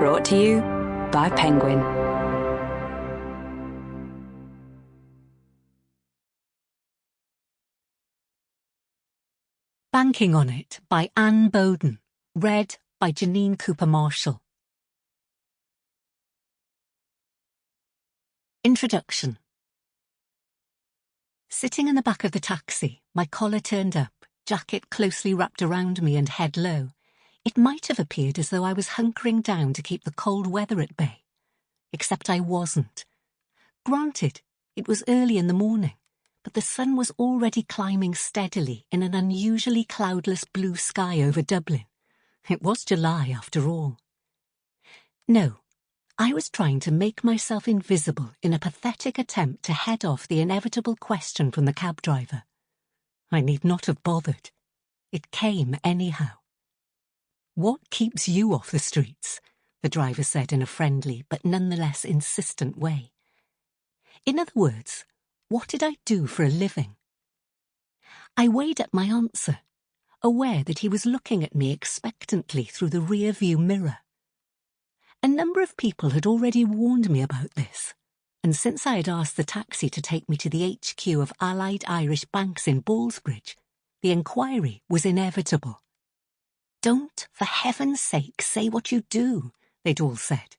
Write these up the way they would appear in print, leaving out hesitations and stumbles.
Brought to you by Penguin. Banking on It by Anne Boden. Read by Janine Cooper-Marshall. Introduction. Sitting in the back of the taxi, my collar turned up, jacket closely wrapped around me and head low, it might have appeared as though I was hunkering down to keep the cold weather at bay. Except I wasn't. Granted, it was early in the morning, but the sun was already climbing steadily in an unusually cloudless blue sky over Dublin. It was July, after all. No, I was trying to make myself invisible in a pathetic attempt to head off the inevitable question from the cab driver. I need not have bothered. It came anyhow. "What keeps you off the streets?" the driver said in a friendly but nonetheless insistent way. In other words, what did I do for a living? I weighed up my answer, aware that he was looking at me expectantly through the rear-view mirror. A number of people had already warned me about this, and since I had asked the taxi to take me to the HQ of Allied Irish Banks in Ballsbridge, the inquiry was inevitable. "Don't, for heaven's sake, say what you do," they'd all said.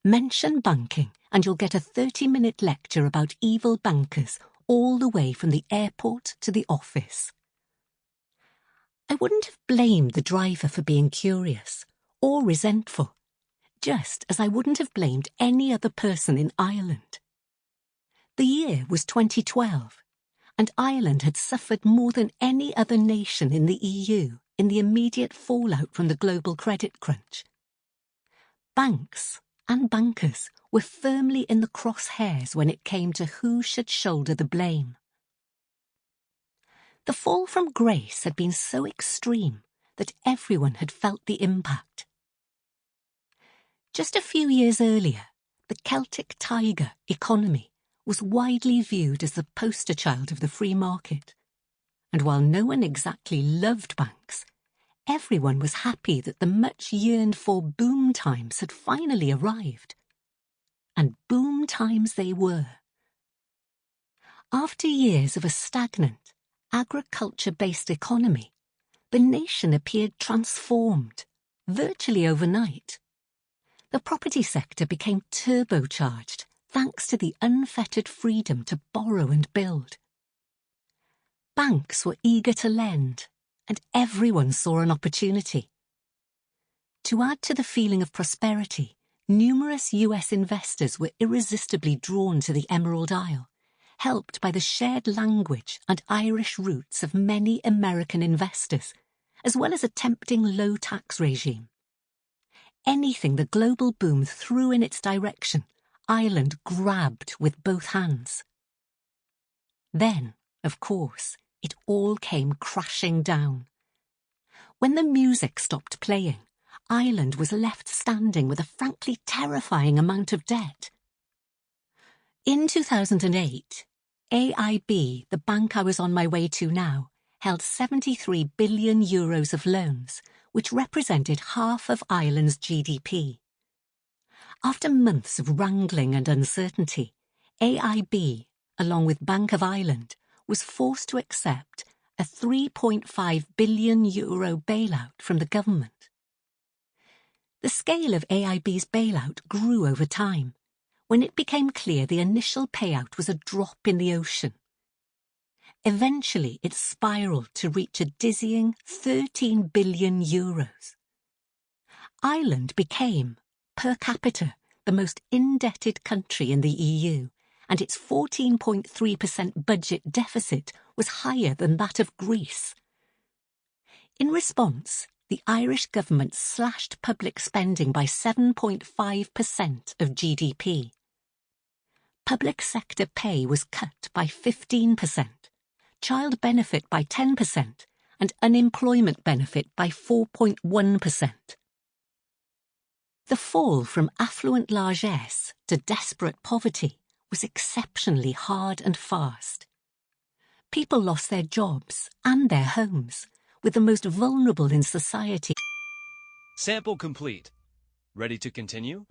"Mention banking and you'll get a 30-minute lecture about evil bankers all the way from the airport to the office." I wouldn't have blamed the driver for being curious or resentful, just as I wouldn't have blamed any other person in Ireland. The year was 2012, and Ireland had suffered more than any other nation in the EU in the immediate fallout from the global credit crunch. Banks and bankers were firmly in the crosshairs when it came to who should shoulder the blame. The fall from grace had been so extreme that everyone had felt the impact. Just a few years earlier, the Celtic tiger economy was widely viewed as the poster child of the free market. And while no one exactly loved banks, everyone was happy that the much-yearned-for boom times had finally arrived. And boom times they were. After years of a stagnant, agriculture-based economy, the nation appeared transformed, virtually overnight. The property sector became turbocharged thanks to the unfettered freedom to borrow and build. Banks were eager to lend, and everyone saw an opportunity. To add to the feeling of prosperity, numerous US investors were irresistibly drawn to the Emerald Isle, helped by the shared language and Irish roots of many American investors, as well as a tempting low-tax regime. Anything the global boom threw in its direction, Ireland grabbed with both hands. Then, of course, it all came crashing down. When the music stopped playing, Ireland was left standing with a frankly terrifying amount of debt. In 2008, AIB, the bank I was on my way to now, held €73 billion of loans, which represented half of Ireland's GDP. After months of wrangling and uncertainty, AIB, along with Bank of Ireland, was forced to accept a €3.5 billion bailout from the government. The scale of AIB's bailout grew over time, when it became clear the initial payout was a drop in the ocean. Eventually, it spiralled to reach a dizzying €13 billion. Ireland became, per capita, the most indebted country in the EU, and its 14.3% budget deficit was higher than that of Greece. In response, the Irish government slashed public spending by 7.5% of GDP. Public sector pay was cut by 15%, child benefit by 10%, and unemployment benefit by 4.1%. The fall from affluent largesse to desperate poverty was exceptionally hard and fast. People lost their jobs and their homes, with the most vulnerable in society. Sample complete. Ready to continue?